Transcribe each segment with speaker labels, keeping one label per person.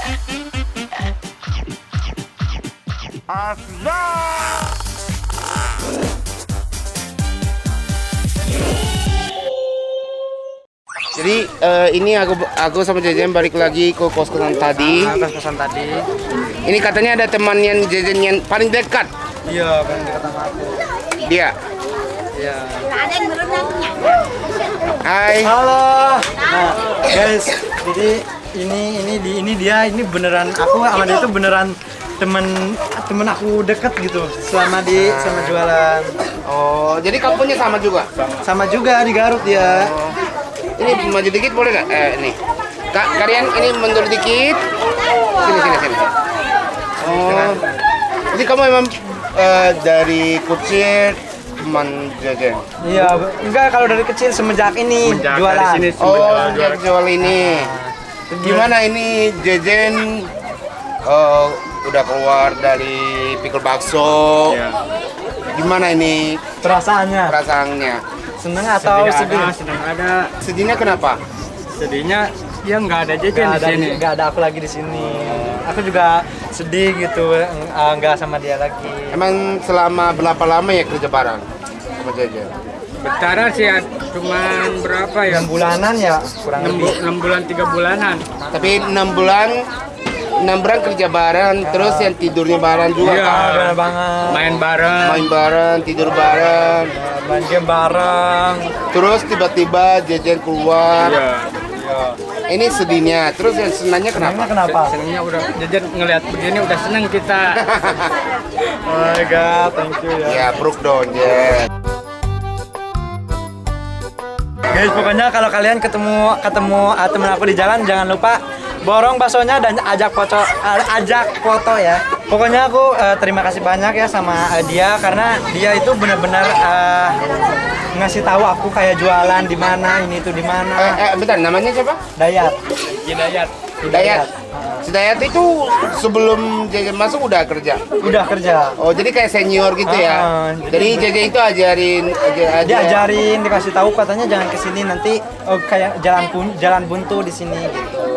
Speaker 1: Jadi ini aku sama Jejen balik lagi ke kos-kosan tadi.
Speaker 2: Kos-kosan tadi.
Speaker 1: Ini katanya ada teman yang Jejen yang paling dekat.
Speaker 2: Iya, paling dekat sama aku.
Speaker 1: Dia.
Speaker 2: Iya.
Speaker 1: Hai.
Speaker 2: Halo. Nah, guys, jadi ini dia beneran aku sama dia itu beneran temen aku deket gitu selama jualan.
Speaker 1: Oh, jadi kampungnya sama juga?
Speaker 2: Sama juga di Garut ya.
Speaker 1: Oh. Ini maju dikit boleh nggak? Ini. Kak, kalian ini mundur dikit. Sini. Oh. Jadi kamu memang dari kecil teman Jejen?
Speaker 2: Iya, enggak kalau dari kecil semenjak ini jualan.
Speaker 1: Sejak jual ini. Gimana ini Jejen udah keluar dari pikul bakso?
Speaker 3: Ya.
Speaker 1: Gimana ini
Speaker 2: Perasaannya? Seneng atau sedih?
Speaker 3: Sedang ada.
Speaker 1: Sedihnya kenapa?
Speaker 3: Sedihnya ya nggak ada Jejen di sini.
Speaker 2: Nggak ada aku lagi di sini. Aku juga sedih gitu, nggak sama dia lagi.
Speaker 1: Emang selama berapa lama ya kerja bareng sama Jejen?
Speaker 3: Betara sih ya, cuman berapa ya?
Speaker 2: 6 bulanan ya, kurang lebih.
Speaker 3: 6 bulan 3 bulanan.
Speaker 1: Tapi 6 bulan kerja bareng, terus yang tidurnya bareng juga
Speaker 3: Iya.
Speaker 1: kan?
Speaker 2: Benar banget.
Speaker 3: Main bareng.
Speaker 1: Main bareng, tidur bareng.
Speaker 2: Main game bareng.
Speaker 1: Terus tiba-tiba Jejen keluar.
Speaker 3: Iya.
Speaker 1: Ini sedihnya. Terus yang senangnya kenapa?
Speaker 2: Kenapa?
Speaker 3: Senangnya udah Jejen ngelihat begini udah seneng kita.
Speaker 2: Oh my god, thank you ya.
Speaker 1: Ya, bruk dong, Jen.
Speaker 2: Guys, pokoknya kalau kalian ketemu temen aku di jalan jangan lupa borong baksonya dan ajak foto ya. Pokoknya aku terima kasih banyak ya sama dia karena dia itu benar-benar ngasih tahu aku kayak jualan di mana, ini tuh di mana.
Speaker 1: Bentar, namanya siapa?
Speaker 2: Dayat.
Speaker 1: Hidayat. Si Dayat itu sebelum Jejen masuk udah kerja?
Speaker 2: Udah kerja.
Speaker 1: Oh, jadi kayak senior gitu ya? Jadi Jejen itu
Speaker 2: Dia ajarin, dikasih tahu katanya jangan kesini nanti kayak jalan buntu di sini gitu.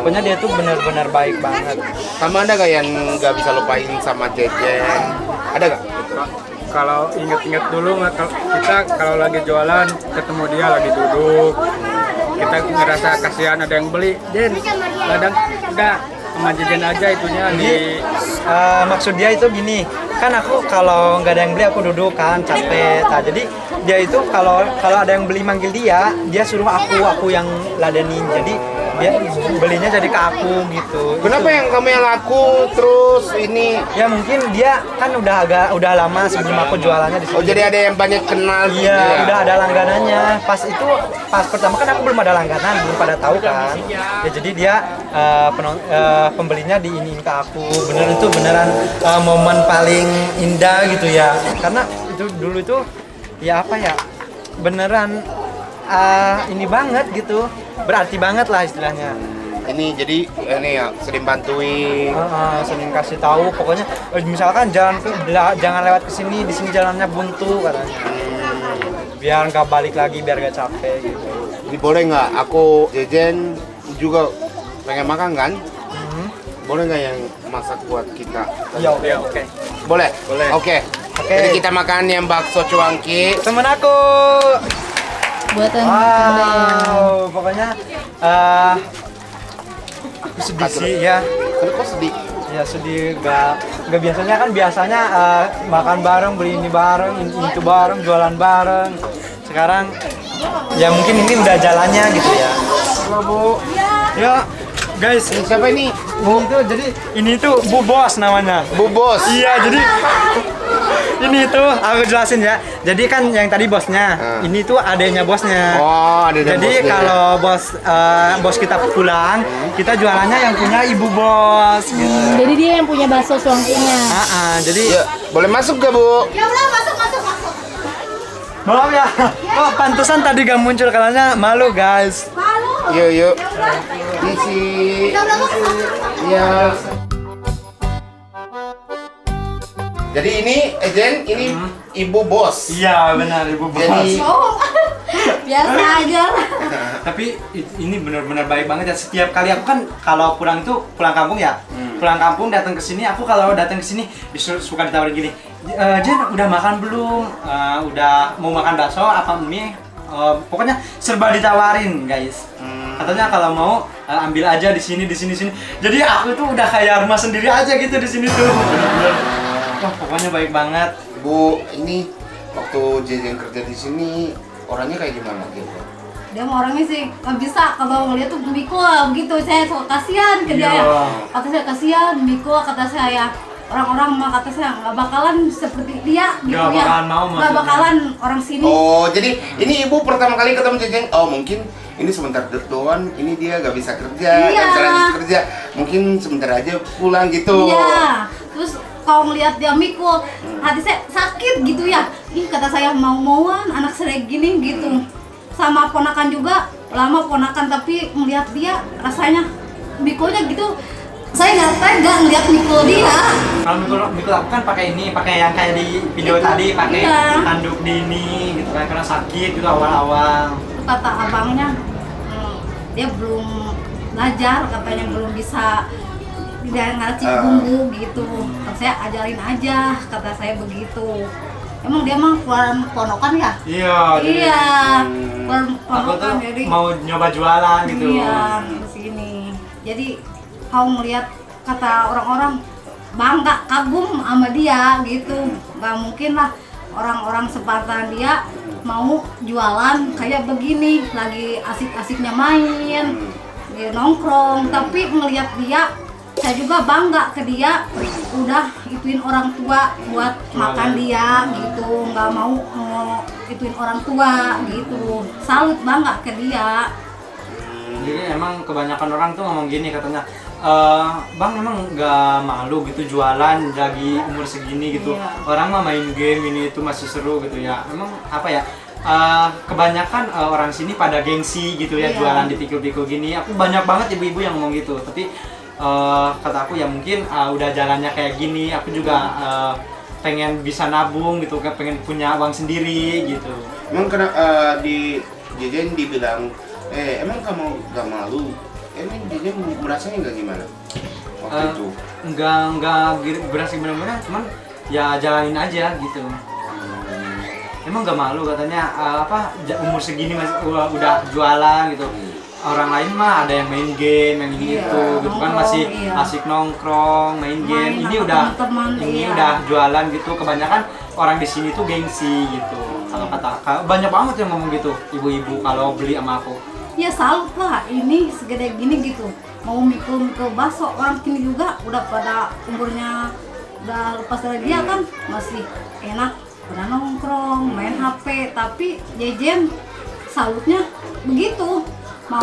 Speaker 2: Pokoknya dia tuh benar-benar baik banget.
Speaker 1: Kamu ada gak yang nggak bisa lupain sama Jejen? Ada gak?
Speaker 3: Kalau inget-inget dulu kita kalau lagi jualan ketemu dia lagi duduk, kita ngerasa kasihan ada yang beli, Jen, kadang udah sama Jejen aja itunya di.
Speaker 2: Maksud dia itu gini, kan aku kalau nggak ada yang beli aku duduk kan capek. Nah, jadi dia itu kalau ada yang beli manggil dia suruh aku yang ladenin. Jadi dia belinya jadi ke aku gitu.
Speaker 1: Kenapa yang kamu yang laku terus ini?
Speaker 2: Ya mungkin dia kan udah lama sebelum aku jualannya di sini.
Speaker 1: Oh, jadi ada yang banyak kenal gitu
Speaker 2: Iya,
Speaker 1: ya?
Speaker 2: udah ada langganannya. Pas pertama kan aku belum ada langganan, belum pada tahu kan. Ya jadi dia pembelinya diinin ke aku. Itu beneran momen paling indah gitu ya. Karena itu dulu itu ya apa ya? Beneran ini banget gitu. Berarti banget lah istilahnya.
Speaker 1: Ini jadi ini ya sering bantuin.
Speaker 2: Sering kasih tahu pokoknya misalkan jangan lewat ke sini, di sini jalannya buntu katanya. Biar nggak balik lagi, biar nggak capek gitu.
Speaker 1: Jadi boleh nggak aku Jejen juga pengen makan kan? Boleh nggak yang masak buat kita?
Speaker 2: Ya oke.
Speaker 1: Boleh?
Speaker 3: Boleh.
Speaker 1: Oke. Jadi kita makan yang bakso cuangki.
Speaker 2: Temen aku.
Speaker 4: Buatan
Speaker 2: Wow, pokoknya aku sedih sih ya.
Speaker 1: Kenapa sedih?
Speaker 2: Ya sedih, nggak biasanya makan bareng, beli ini bareng, itu bareng, jualan bareng. Sekarang ya mungkin ini udah jalannya gitu ya. Halo Bu. Ya guys,
Speaker 1: Siapa ini?
Speaker 2: ini tuh Bu Bos namanya.
Speaker 1: Bu Bos.
Speaker 2: Iya, jadi ini tuh aku jelasin ya. Jadi kan yang tadi bosnya, ini tuh adanya bosnya.
Speaker 1: Oh, ada
Speaker 2: Jadi
Speaker 1: bosnya.
Speaker 2: kalau bos kita pulang, kita jualannya yang punya Ibu Bos gitu.
Speaker 4: Jadi dia yang punya bakso suangkinya.
Speaker 2: Jadi
Speaker 1: Ya, boleh masuk gak Bu?
Speaker 4: Ya udah masuk.
Speaker 2: maaf ya. Oh, pantesan tadi gak muncul karena malu guys.
Speaker 4: Malu.
Speaker 1: Yuk. Isi. Ya. Jadi ini Ejen, ini Ibu Bos.
Speaker 2: Iya benar Ibu Bos.
Speaker 1: Jadi
Speaker 4: Oh, biasa aja.
Speaker 2: Tapi ini benar-benar baik banget ya. Setiap kali aku kan kalau pulang kampung ya, pulang kampung datang ke sini, aku kalau datang ke sini suka ditawarin gini, Jen udah makan belum? Udah mau makan bakso apa mie? Pokoknya serba ditawarin guys. Katanya kalau mau ambil aja di sini. Jadi aku tuh udah kayak rumah sendiri aja gitu di sini tuh. Bener-bener. Wah pokoknya baik banget.
Speaker 1: Bu, ini waktu Jejen kerja di sini orangnya kayak gimana gitu?
Speaker 4: Dia mah orangnya sih nggak bisa kalau ngeliat tuh mikul begitu, saya suka kasihan ke dia.
Speaker 2: Iya.
Speaker 4: Kata saya kasihan mikul, kata saya orang-orang mah kata saya nggak bakalan seperti dia gitu
Speaker 2: Nggak
Speaker 4: ya.
Speaker 2: bakalan mau
Speaker 4: Nggak
Speaker 2: maksudnya.
Speaker 4: bakalan orang sini.
Speaker 1: Oh, jadi ini ibu pertama kali ketemu Jejen, oh mungkin ini sebentar doang, ini dia gak bisa kerja,
Speaker 4: Iya.
Speaker 1: gak bisa lanjut kerja, mungkin sebentar aja pulang gitu.
Speaker 4: Iya. Terus kalau ngeliat dia mikul, hati saya sakit gitu ya. Ih kata saya mau-mauan anak saya gini gitu. Sama ponakan juga, lama ponakan tapi melihat dia rasanya mikulnya gitu. Saya nggak tega ngeliat mikul dia.
Speaker 2: Kalau mikul aku kan pakai yang kayak di video tadi, pakai
Speaker 4: Iya.
Speaker 2: tanduk dini gitu kan karena sakit gitu awal-awal.
Speaker 4: Kata abangnya, dia belum belajar, katanya belum bisa tidak ngeracik bumbu gitu. Kata saya ajarin aja, kata saya begitu. Emang dia mah keluaran ponokan ya?
Speaker 2: Iya. jadi
Speaker 4: Iya, keluaran
Speaker 2: Aku tuh
Speaker 4: ponokan jadi.
Speaker 2: mau nyoba jualan gitu.
Speaker 4: Iya, ke sini. Jadi kau melihat kata orang-orang bangga, kagum sama dia gitu. Gak mungkin lah orang-orang sepantaran dia mau jualan kayak begini, lagi asik-asiknya main, dia nongkrong. Tapi ngelihat dia, saya juga bangga ke dia, udah ituin orang tua buat makan dia gitu, nggak mau ituin orang tua gitu. Salut bangga ke dia.
Speaker 2: Jadi emang kebanyakan orang tuh ngomong gini katanya, Bang emang nggak malu gitu jualan lagi umur segini gitu.
Speaker 4: Iya.
Speaker 2: Orang mah main game ini itu masih seru gitu ya. Emang apa ya? Kebanyakan orang sini pada gengsi gitu ya,
Speaker 4: Iya.
Speaker 2: jualan di pikul-pikul gini. Aku banyak banget ibu-ibu yang ngomong gitu. Tapi kata aku ya mungkin udah jalannya kayak gini. Aku juga pengen bisa nabung gitu, pengen punya uang sendiri gitu.
Speaker 1: Emang kena di Jejen dibilang, emang kamu gak malu? Emang Jejen merasanya gak gimana waktu itu?
Speaker 2: Enggak berasa benar-benar, cuman ya jalanin aja gitu. Emang gak malu katanya umur segini masih udah jualan gitu. Orang lain mah ada yang main game, yang ini
Speaker 4: Iya,
Speaker 2: itu gitu kan masih
Speaker 4: nongkrong, iya.
Speaker 2: asik nongkrong, main game.
Speaker 4: Main
Speaker 2: Ini
Speaker 4: sama
Speaker 2: udah
Speaker 4: teman-teman, iya.
Speaker 2: udah jualan gitu. Kebanyakan orang di sini tuh gengsi gitu. Kalau banyak banget yang ngomong gitu, ibu-ibu kalau beli sama aku.
Speaker 4: Ya salut lah, ini segede gini gitu. Mau mikul ke bakso, orang sini juga udah pada umurnya udah lepas dari dia kan, masih enak, pada nongkrong, main HP. Tapi Jejen salutnya begitu, mau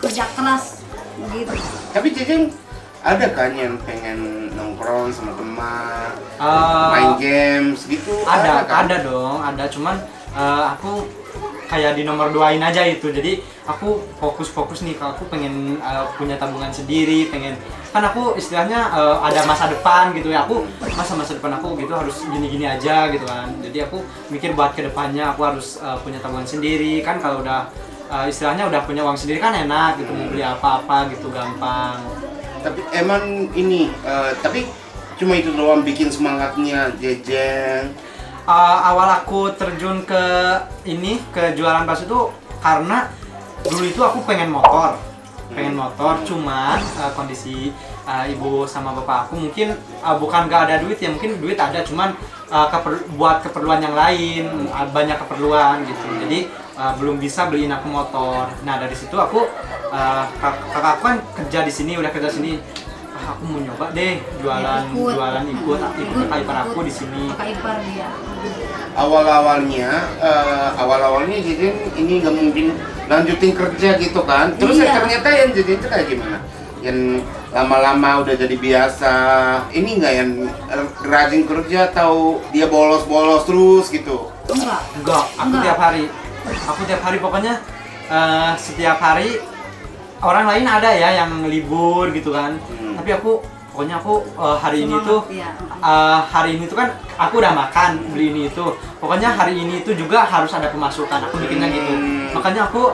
Speaker 4: kerja keras begitu.
Speaker 1: Tapi Jejen ada kan yang pengen nongkrong sama teman,
Speaker 2: Eh,
Speaker 1: main games gitu?
Speaker 2: ada
Speaker 1: kan?
Speaker 2: dong, ada cuman aku kayak di nomor 2-in aja itu. Jadi aku fokus nih, kalau aku pengen punya tabungan sendiri, pengen kan aku istilahnya ada masa depan gitu ya. Aku masa depan aku gitu harus gini-gini aja gitu kan. Jadi aku mikir buat kedepannya aku harus punya tabungan sendiri kan. Kalau udah istilahnya udah punya uang sendiri kan enak gitu, mau beli apa-apa gitu gampang.
Speaker 1: Tapi emang ini, tapi cuma itu doang bikin semangatnya Jejen.
Speaker 2: Awal aku terjun ke jualan bakso itu karena dulu itu aku pengen motor, cuman kondisi ibu sama bapak aku mungkin bukan gak ada duit ya, mungkin duit ada cuman buat keperluan yang lain, banyak keperluan gitu. Jadi belum bisa beliin aku motor. Nah dari situ aku kakak aku kan kerja di sini, udah kerja sini. Aku mau nyoba deh jualan ikut kakak ipar aku di sini.
Speaker 4: Kakak ipar dia.
Speaker 1: Awal-awalnya Jejen ini nggak mungkin lanjutin kerja gitu kan? Terus
Speaker 4: Iya.
Speaker 1: ternyata yang Jejen itu kayak gimana? Yang lama-lama udah jadi biasa, ini nggak yang rajin kerja atau dia bolos-bolos terus gitu?
Speaker 4: Enggak.
Speaker 2: Aku
Speaker 4: Enggak.
Speaker 2: tiap hari pokoknya setiap hari orang lain ada ya yang libur gitu kan. Tapi aku hari ini tuh
Speaker 4: Semangat, iya.
Speaker 2: hari ini tuh kan aku udah makan beli ini itu. Pokoknya hari ini itu juga harus ada pemasukan. Aku bikinnya gitu. Makanya aku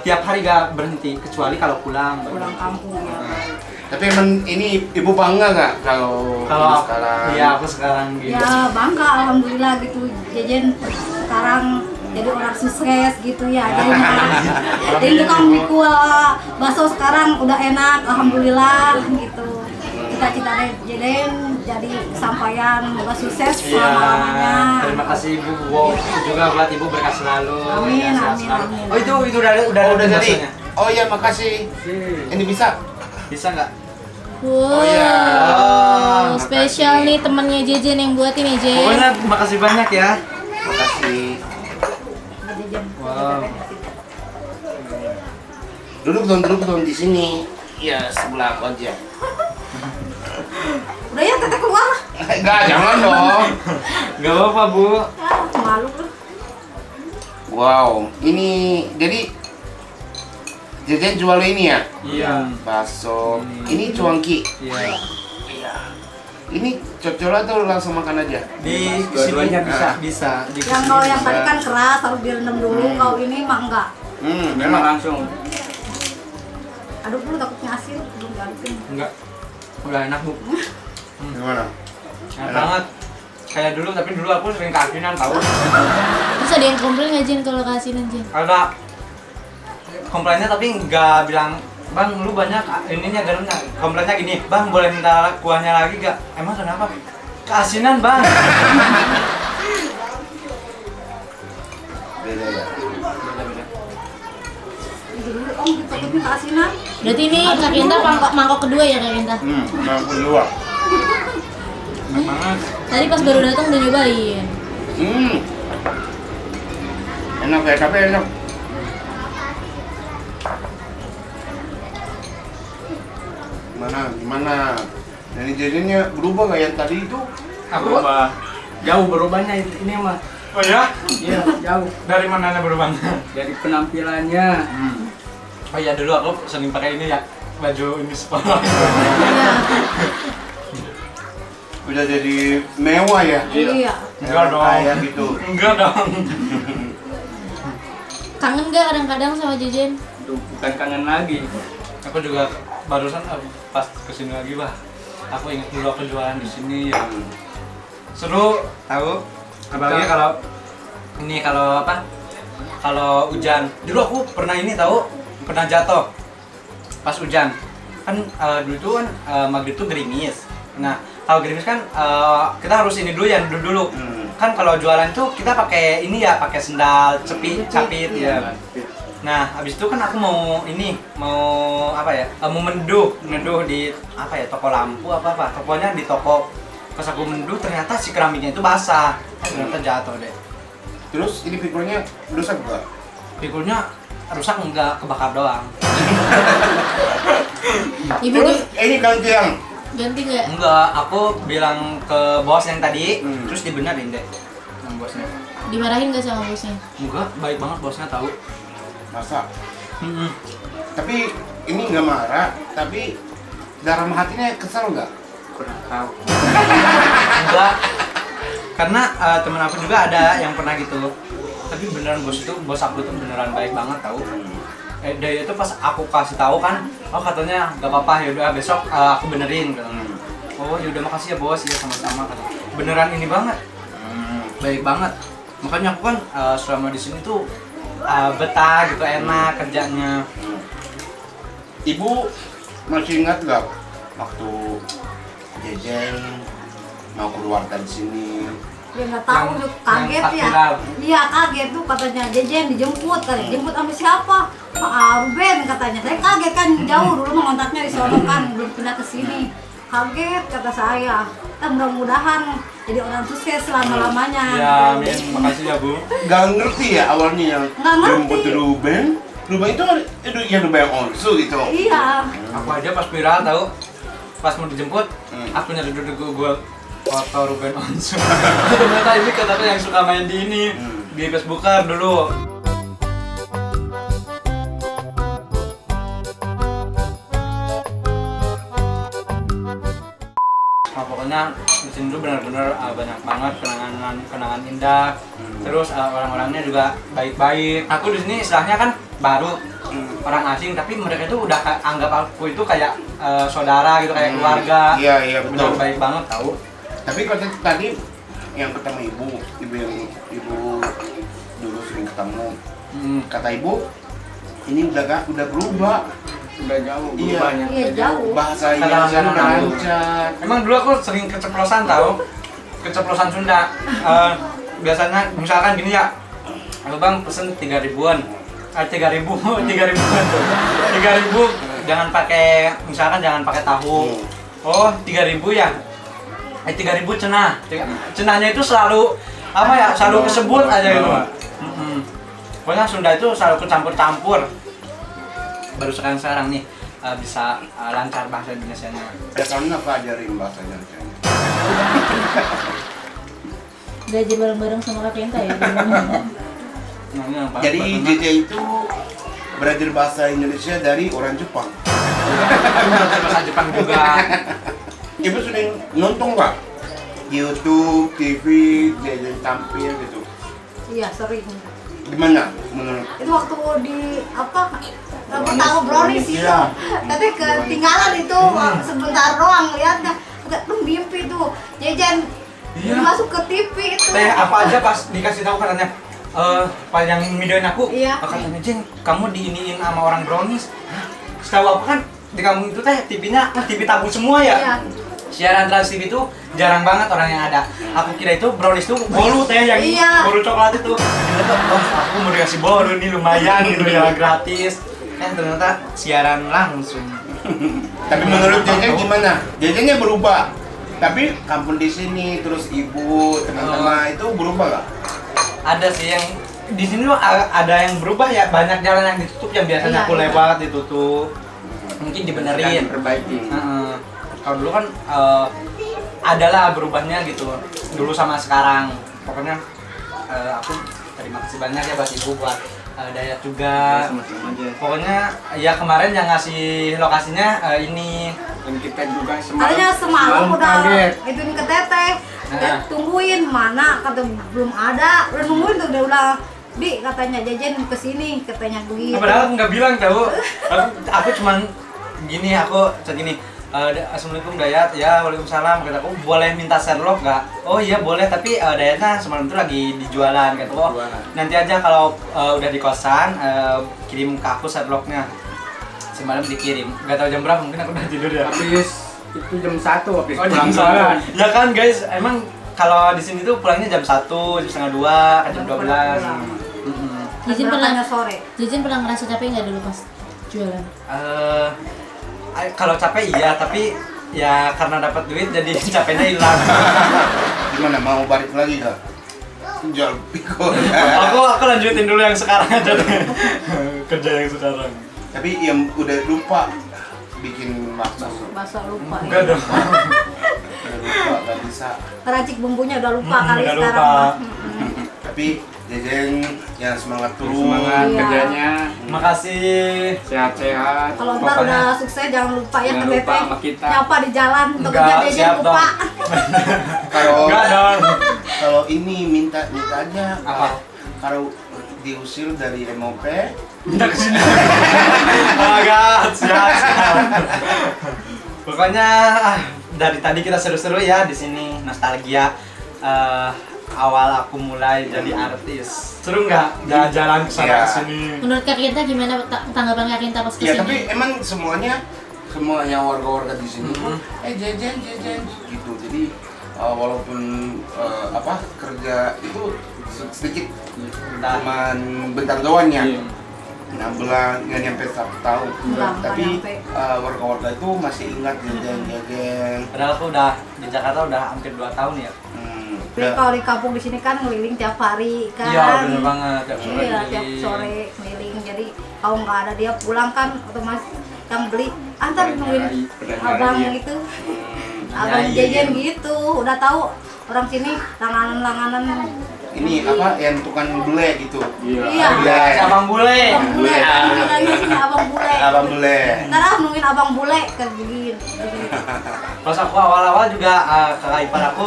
Speaker 2: tiap hari gak berhenti kecuali kalau pulang.
Speaker 4: Pulang kampung ya.
Speaker 1: Tapi emang ini ibu bangga nggak kalau
Speaker 2: Kalau
Speaker 1: ibu sekarang?
Speaker 2: iya aku sekarang gitu.
Speaker 4: Ya bangga alhamdulillah gitu. Jejen sekarang jadi orang sukses gitu ya. Jadi tukang mie kuah bakso sekarang udah enak alhamdulillah gitu. Cita-cita Jejen jadi kesampaian, semoga sukses
Speaker 2: Iya,
Speaker 4: selama-lamanya.
Speaker 2: terima kasih Ibu. Wow, juga buat Ibu berkah selalu.
Speaker 4: Amin,
Speaker 2: Ya, sehat
Speaker 4: amin,
Speaker 2: selalu.
Speaker 4: amin.
Speaker 2: Oh itu udah
Speaker 1: Oh, udah jadi.
Speaker 2: baksonya.
Speaker 1: Oh iya, makasih. Ini bisa.
Speaker 2: Bisa nggak?
Speaker 5: Wow,
Speaker 1: Oh, iya.
Speaker 2: Oh,
Speaker 5: spesial nih temannya Jejen yang buatin ya Jen.
Speaker 2: Pokoknya makasih banyak ya.
Speaker 1: Makasih.
Speaker 4: Jejen.
Speaker 2: Wow.
Speaker 1: Duduk dong di sini. Ya sebelah aku aja.
Speaker 4: Udah ya teteh keluar.
Speaker 1: Enggak, jangan dong.
Speaker 2: Gak apa-apa Bu.
Speaker 4: Malu lu.
Speaker 1: Wow, ini jadi Jejen jual ini ya?
Speaker 2: Iya.
Speaker 1: Bakso. Ini cuangki.
Speaker 2: Iya.
Speaker 1: Iya. Ini cocol atau langsung makan aja?
Speaker 2: Di
Speaker 3: Dua-duanya
Speaker 2: sini
Speaker 3: bisa.
Speaker 2: Bisa. Di
Speaker 4: Yang
Speaker 2: sini
Speaker 4: kalau yang
Speaker 2: bisa.
Speaker 4: tadi kan keras harus direndam dulu, kalau ini mah enggak.
Speaker 3: Memang langsung.
Speaker 4: Aduk dulu takutnya asin, belum diadukin.
Speaker 2: Enggak. Udah enak Bu.
Speaker 1: Gimana?
Speaker 2: Enak banget. Kayak dulu, tapi dulu aku sering keasinan tahu.
Speaker 5: Terus ada yang komplain nggak Jen kalau keasinan Jen?
Speaker 2: Ada komplainnya tapi nggak bilang Bang lu banyak ininya garamnya. Komplainnya gini, Bang boleh minta kuahnya lagi gak? Emang kenapa? Keasinan Bang.
Speaker 1: Beda ya.
Speaker 2: Beda-beda.
Speaker 4: Itu dulu om ditutupin ke asinan.
Speaker 5: Berarti ini Kak Inta mangkok kedua ya Kak Inta?
Speaker 1: Yang kedua.
Speaker 2: Enak banget.
Speaker 5: Tadi pas baru datang udah nyobain.
Speaker 1: Enak ya, tapi enak. Gimana? Ini jadinya berubah nggak yang tadi itu?
Speaker 3: Berubah. Jauh berubahnya ini mah.
Speaker 2: Oh ya?
Speaker 3: Iya, jauh.
Speaker 2: Dari mananya berubahnya?
Speaker 3: Dari penampilannya.
Speaker 2: Oh iya dulu aku sering pakai ini ya, baju ini sekolah.
Speaker 1: Udah jadi mewah ya?
Speaker 4: Iya.
Speaker 2: Enggak dong.
Speaker 1: Kayak gitu.
Speaker 2: Enggak dong.
Speaker 5: Kangen gak kadang-kadang sama Jejen?
Speaker 3: Itu bukan kangen lagi.
Speaker 2: Aku juga barusan pas kesini lagi bah. Aku ingat dulu aku jualan di sini ya. Seru, tahu? Apalagi kalau ini kalau apa? Kalau hujan. Dulu aku pernah ini tahu, pernah jatuh pas hujan. Kan dulu tuh kan maghrib tuh gerimis. Nah, kalau gerimis kan kita harus ini dulu ya, duduk dulu. Kan kalau jualan tuh kita pakai ini ya, pakai sendal capit ya. Nah, habis itu kan aku mau apa ya? Mau meneduh di apa ya? Toko lampu apa. Tokonya di toko. Pas aku meneduh ternyata si keramiknya itu basah. Ternyata jatuh deh.
Speaker 1: Terus ini pikulnya rusak nggak?
Speaker 2: Pikulnya rusak enggak, kebakar doang.
Speaker 5: Ibu
Speaker 1: Terus ini ganti yang
Speaker 5: ganti nggak?
Speaker 2: Enggak, aku bilang ke bos yang tadi, terus dibenerin deh sama bosnya.
Speaker 5: Dimarahin nggak sama bosnya?
Speaker 2: Enggak, baik banget bosnya tahu.
Speaker 1: masa. Tapi ini nggak marah, tapi dalam hatinya kesel nggak?
Speaker 3: Kurang tahu.
Speaker 2: Enggak. Karena temen aku juga ada yang pernah gitu. Tapi beneran bos aku tuh beneran baik banget tahu. Dari itu pas aku kasih tahu kan, oh katanya nggak apa-apa, yaudah besok aku benerin. Oh yaudah makasih ya bos, ya sama-sama. Beneran ini banget, baik banget. Makanya aku kan selama di sini tuh betah gitu, enak kerjanya.
Speaker 1: Ibu masih ingat nggak waktu Jejen mau keluar dari sini?
Speaker 4: Dia nggak tahu,
Speaker 2: Yang-
Speaker 4: tuh kaget
Speaker 2: yang
Speaker 4: ya.
Speaker 2: viral.
Speaker 4: Iya kaget tuh katanya Jejen dijemput kali. Jemput sama siapa? Pak Ruben katanya. Saya kaget kan jauh dulu mah kontaknya di sono kan belum pindah ke sini. Kaget kata saya. Mudah-mudahan jadi orang sukses selama-lamanya.
Speaker 2: Ya,
Speaker 4: gitu.
Speaker 2: amin. Makasih ya bu.
Speaker 1: Gak ngerti ya awalnya yang
Speaker 4: Nggak ngerti.
Speaker 1: jemput Ruben. Ruben itu yang Ruben Onsu gitu.
Speaker 4: Iya.
Speaker 2: Aku aja pas viral tahu, pas mau dijemput, aku nyari duduk Google foto Ruben Onsu. Ternyata ini kataku yang suka main di ini di Facebookan dulu. Nah, pokoknya Pokoknya di sini tuh benar-benar banyak banget kenangan indah. Terus orang-orangnya juga baik-baik. Aku di sini istilahnya kan baru orang asing, tapi mereka itu udah anggap aku itu kayak saudara gitu, kayak keluarga.
Speaker 1: Iya
Speaker 2: Benar
Speaker 1: betul.
Speaker 2: baik banget tahu.
Speaker 1: Tapi kalau tadi yang ketemu ibu yang ibu dulu sering ketemu, kata ibu ini udah berubah.
Speaker 3: Udah jauh
Speaker 1: Iya.
Speaker 3: berubahnya.
Speaker 4: Iya jauh.
Speaker 1: Bahasa
Speaker 2: Kadang-kadang
Speaker 1: Indonesia udah
Speaker 2: tahu.
Speaker 1: lancar.
Speaker 2: Emang dulu aku sering keceplosan tahu, keceplosan Sunda. Biasanya misalkan gini ya, aku bang pesen 3.000-an, 3.000 tuh, 3.000 jangan pakai, misalkan jangan pakai tahu. Oh 3.000 ya, 3.000 cenah. Cenahnya itu selalu apa ya, selalu kesebut aja gitu. Pokoknya Sunda itu selalu kecampur-campur. Baru sekarang nih bisa lancar bahasa Indonesianya.
Speaker 1: Ya kamu apa ajarin bahasa Indonesia?
Speaker 5: Belajar bareng-bareng sama Kak Kenta ya.
Speaker 2: Nah, ini yang paling
Speaker 1: Jadi
Speaker 2: pertama.
Speaker 1: JJ itu belajar bahasa Indonesia dari orang Jepang.
Speaker 2: Belajar bahasa Jepang juga.
Speaker 1: Ibu sering nonton nggak? YouTube, TV, JJ tampil gitu.
Speaker 4: Iya sering.
Speaker 1: Gimana menurut?
Speaker 4: Itu waktu di apa? Tahu brownies itu.
Speaker 1: Iya.
Speaker 4: Tapi ketinggalan itu sebentar doang lihatnya. Tuh mimpi tuh. Jajan masuk ke TV itu.
Speaker 2: Teh apa aja pas dikasih tahu katanya pas yang videoin aku,
Speaker 4: Iya.
Speaker 2: katanya Jeng, kamu diiniin sama orang brownies. Hah? Setahu aku kan di kampung itu teh TV-nya TV tabung semua ya.
Speaker 4: Iya.
Speaker 2: Siaran Trans TV itu jarang banget orang yang ada. Aku kira itu brownies tuh bolu teh yang
Speaker 4: Iya.
Speaker 2: bolu coklat itu. Ternyata wah aku mau dikasih bolu nih lumayan gitu ya gratis. Ternyata siaran langsung.
Speaker 1: Tapi menurut Jejen gimana? Jejennya berubah. Tapi kampung di sini terus ibu teman-teman itu berubah nggak?
Speaker 2: Ada sih yang di sini tuh ada yang berubah ya, banyak jalan yang ditutup yang biasanya
Speaker 4: Iya,
Speaker 2: aku
Speaker 4: iya.
Speaker 2: lewat ditutup. Mungkin dibenerin.
Speaker 3: Perbaiki.
Speaker 2: Kalau dulu kan adalah berubahnya gitu. Dulu sama sekarang. Pokoknya aku terima kasih banyak ya buat ibu, buat Dayat juga.
Speaker 3: Sama-sama aja.
Speaker 2: Pokoknya ya kemarin yang ngasih lokasinya ini.
Speaker 3: Dan kita juga
Speaker 4: Katanya semalam udah
Speaker 3: kaget.
Speaker 4: ituin ke teteh. Dia
Speaker 2: Nah.
Speaker 4: tungguin mana kata belum ada. Udah nungguin tuh udah Di katanya Jajan kesini katanya begitu.
Speaker 2: Padahal aku nggak bilang tahu. Aku cuman gini, aku segini. Assalamualaikum Dayat, ya waalaikumsalam. Kata aku boleh minta Sherlock nggak? Oh iya boleh, tapi Dayatnya semalam itu lagi di jualan. Kata oh nanti aja kalau udah di kosan kirim ke aku Sherlocknya. Semalam dikirim, nggak tahu jam berapa, mungkin aku udah tidur ya.
Speaker 3: Habis itu jam 1 habis
Speaker 2: Oh
Speaker 3: pulang
Speaker 2: jam
Speaker 3: jualan.
Speaker 2: 1. Ya kan guys, emang kalau di sini tuh pulangnya jam 1, jam setengah 2, jam 12.
Speaker 5: Jajan pernah
Speaker 4: sore.
Speaker 5: Jajan pernah ngerasa capek nggak dulu pas jualan?
Speaker 2: Kalau capek iya, tapi ya karena dapat duit jadi capeknya hilang.
Speaker 1: Gimana mau balik lagi nggak? Jual pikul.
Speaker 2: aku lanjutin dulu yang sekarang aja deh. Kerja yang sekarang.
Speaker 1: Tapi yang udah lupa bikin bakso.
Speaker 4: Bakso lupa.
Speaker 2: Enggak dong.
Speaker 1: Udah lupa nggak bisa.
Speaker 4: Teracik bumbunya udah lupa kali
Speaker 2: udah
Speaker 4: sekarang.
Speaker 2: lupa.
Speaker 4: mah.
Speaker 1: Tapi Jejen yang semangat terus.
Speaker 3: Semangat
Speaker 4: Iya.
Speaker 3: kerjanya.
Speaker 2: Makasih.
Speaker 3: Sehat-sehat.
Speaker 4: Kalau ntar
Speaker 2: Pokoknya.
Speaker 4: udah sukses jangan lupa ya
Speaker 3: Jangan
Speaker 4: ke
Speaker 3: lupa
Speaker 4: teteh.
Speaker 3: sama kita.
Speaker 4: Nyapa di jalan untuk
Speaker 2: Enggak,
Speaker 4: kerja Jajan
Speaker 2: siap
Speaker 4: lupa.
Speaker 1: Kalau
Speaker 2: Enggak dong.
Speaker 1: kalau ini minta aja
Speaker 2: Apa?
Speaker 1: Kalau diusir dari MOP,
Speaker 2: Minta kesini. Agak siap. Pokoknya dari tadi kita seru-seru ya di sini, nostalgia. Awal aku mulai jadi artis. Seru nggak jalan-jalan kesana
Speaker 1: Iya.
Speaker 2: kesini?
Speaker 5: Menurut Kak Kenta gimana tanggapan Kak Kenta pas
Speaker 1: ya
Speaker 5: kesini?
Speaker 1: tapi emang semuanya warga-warga di sini tuh Jejen gitu. Jadi walaupun kerja itu sedikit cuman bentar doang ya.
Speaker 3: Iya.
Speaker 1: 6 bulan nggak nyampe 1 tahun.
Speaker 4: Nggak
Speaker 1: Tapi
Speaker 4: nyampe.
Speaker 1: warga-warga itu masih ingat Jejen.
Speaker 2: Padahal aku udah di Jakarta udah hampir 2 tahun ya.
Speaker 4: Tapi kalau di kampung di sini kan ngeliling tiap hari kan.
Speaker 2: Iya bener banget. Tiap sore
Speaker 4: Iya, tiap
Speaker 2: keliling.
Speaker 4: sore keliling. Jadi kalau nggak ada dia pulang kan otomatis yang beli antar nungguin abang gitu. Abang
Speaker 2: Nyai.
Speaker 4: Jajan gitu. Udah tahu orang sini langanan-langanan.
Speaker 1: Ini apa yang tukang bule gitu.
Speaker 4: Iya.
Speaker 1: Bule.
Speaker 2: Abang bule.
Speaker 4: Abang bule. Kami bilangnya sini abang bule.
Speaker 1: Abang bule.
Speaker 4: Ntar nungguin abang bule kayak begini.
Speaker 2: Pas aku awal-awal juga kakak ipar aku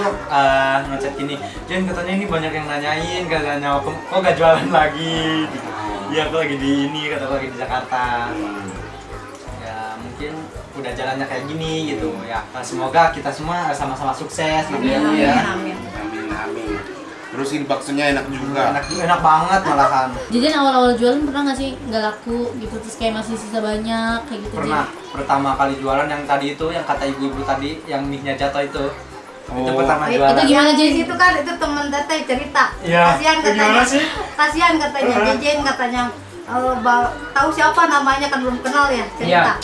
Speaker 2: ngechat gini, Jen katanya ini banyak yang nanyain, katanya kok gak jualan lagi? Iya aku lagi di ini, kata aku lagi di Jakarta. Ya mungkin udah jalannya kayak gini gitu ya. Semoga kita semua sama-sama sukses gitu ya. Bu, ya.
Speaker 4: Amin.
Speaker 1: Amin. Terus ini baksonya enak juga.
Speaker 2: Enak banget malahan.
Speaker 5: Jadi awal-awal jualan pernah nggak sih nggak laku gitu terus kayak masih sisa banyak kayak gitu?
Speaker 2: Pernah pertama kali jualan yang tadi itu, yang kata ibu-ibu tadi, yang mic-nya jatuh itu. Itu
Speaker 1: Oh.
Speaker 2: pertama
Speaker 5: Itu
Speaker 2: jualan.
Speaker 5: gimana,
Speaker 4: Di
Speaker 5: Jen?
Speaker 4: situ kan itu teman teteh cerita.
Speaker 2: Iya.
Speaker 4: Kasihan
Speaker 2: Itu gimana
Speaker 4: katanya.
Speaker 2: sih?
Speaker 4: Kasihan katanya Jejen katanya. Tahu siapa namanya kan belum kenal ya cerita.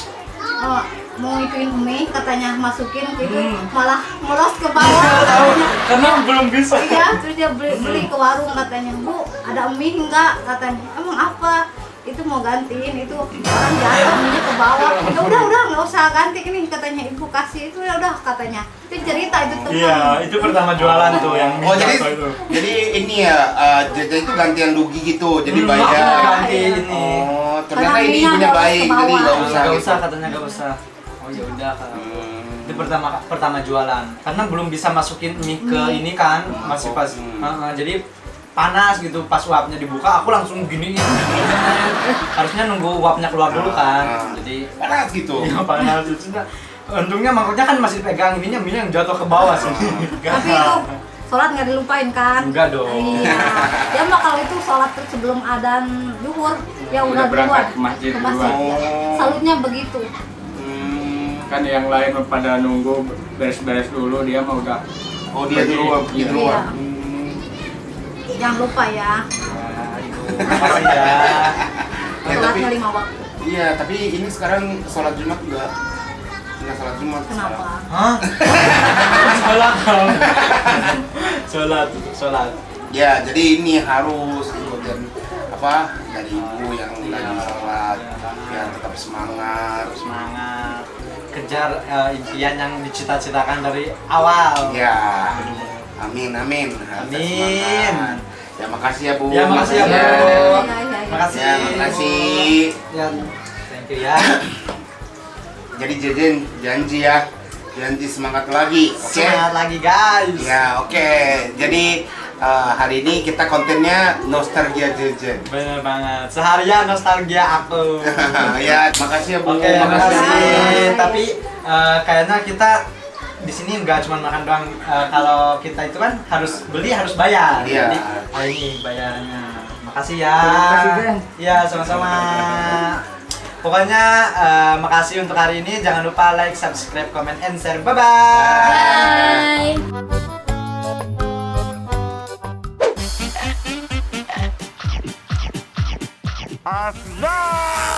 Speaker 4: Mau ituin mie katanya masukin itu malah melos ke bawah.
Speaker 2: Karena belum bisa.
Speaker 4: Iya, terus dia beli ke warung katanya, Bu, ada mie enggak? Katanya, emang apa? Itu mau gantiin, itu orang jatuh mie ke bawah. Ya udah nggak usah ganti ini katanya ibu kasih itu ya udah katanya. Itu cerita itu teman.
Speaker 2: Iya, itu pertama jualan tuh yang
Speaker 1: Oh
Speaker 2: mic
Speaker 1: jadi
Speaker 2: jatuh itu.
Speaker 1: jadi ini ya jajan itu gantian rugi gitu, jadi
Speaker 2: Iya,
Speaker 1: bayar.
Speaker 2: ganti
Speaker 4: Iya.
Speaker 2: ini.
Speaker 1: Oh ternyata
Speaker 4: Karena
Speaker 1: ini
Speaker 4: minyak
Speaker 1: ibunya
Speaker 4: harus
Speaker 1: baik,
Speaker 4: ke
Speaker 1: jadi
Speaker 4: bawah.
Speaker 1: nggak usah.
Speaker 2: Gak
Speaker 1: gitu.
Speaker 2: usah katanya, gak usah. Oh ya udah kalau itu pertama jualan karena belum bisa masukin mie ke ini kan, masih pas jadi panas gitu. Pas uapnya dibuka aku langsung giniin. Harusnya nunggu uapnya keluar dulu kan, jadi
Speaker 1: Panas gitu.
Speaker 2: iya panas itu. Untungnya mangkoknya kan masih dipegang, ininya mie yang jatuh ke bawah sih.
Speaker 4: Tapi itu sholat nggak dilupain kan?
Speaker 2: Enggak dong.
Speaker 4: Iya. Dia mah kalau itu sholat tuh sebelum adzan zuhur, ya udah
Speaker 3: berangkat
Speaker 4: duluan
Speaker 3: ke masjid
Speaker 1: duluan.
Speaker 4: Salutnya begitu.
Speaker 3: Kan yang lain pada nunggu beres-beres dulu, dia mah udah.
Speaker 1: Oh dia dulu, dia
Speaker 3: Iya.
Speaker 1: duluan.
Speaker 4: Jangan lupa ya.
Speaker 2: Ya, Ibu. Makasih ya.
Speaker 4: Sholatnya 5 waktu.
Speaker 1: Iya, tapi ini sekarang sholat Jumat enggak sholat Jumat.
Speaker 4: Kenapa?
Speaker 2: Hah? Sholat.
Speaker 1: Ya, jadi ini harus ikutin apa dari ibu yang lagi sholat biar tetap semangat.
Speaker 2: Semangat kejar impian yang dicita-citakan dari awal.
Speaker 1: Ya, amin. Harus
Speaker 2: Amin.
Speaker 1: semangat. Ya makasih ya Bu.
Speaker 2: Ya makasih ya Bu.
Speaker 4: Iya.
Speaker 2: Makasih.
Speaker 1: Ya makasih.
Speaker 2: Ya, thank you ya.
Speaker 1: Jadi Jejen janji semangat lagi, oke?
Speaker 2: Semangat lagi guys.
Speaker 1: Ya oke. Jadi hari ini kita kontennya nostalgia Jejen.
Speaker 2: Bener banget. Seharian nostalgia aku.
Speaker 1: Ya makasih ya Bu.
Speaker 2: Oke, makasih.
Speaker 4: Makasih.
Speaker 2: Tapi kayaknya kita di sini nggak cuma makan doang. Kalau kita itu kan harus beli, harus bayar.
Speaker 1: Iya.
Speaker 2: Jadi ini bayarnya. Makasih ya.
Speaker 3: Makasih, Ben.
Speaker 2: Iya, sama-sama. Pokoknya makasih untuk hari ini. Jangan lupa like, subscribe, comment, and share. Bye-bye.
Speaker 5: Bye.
Speaker 1: Aslan.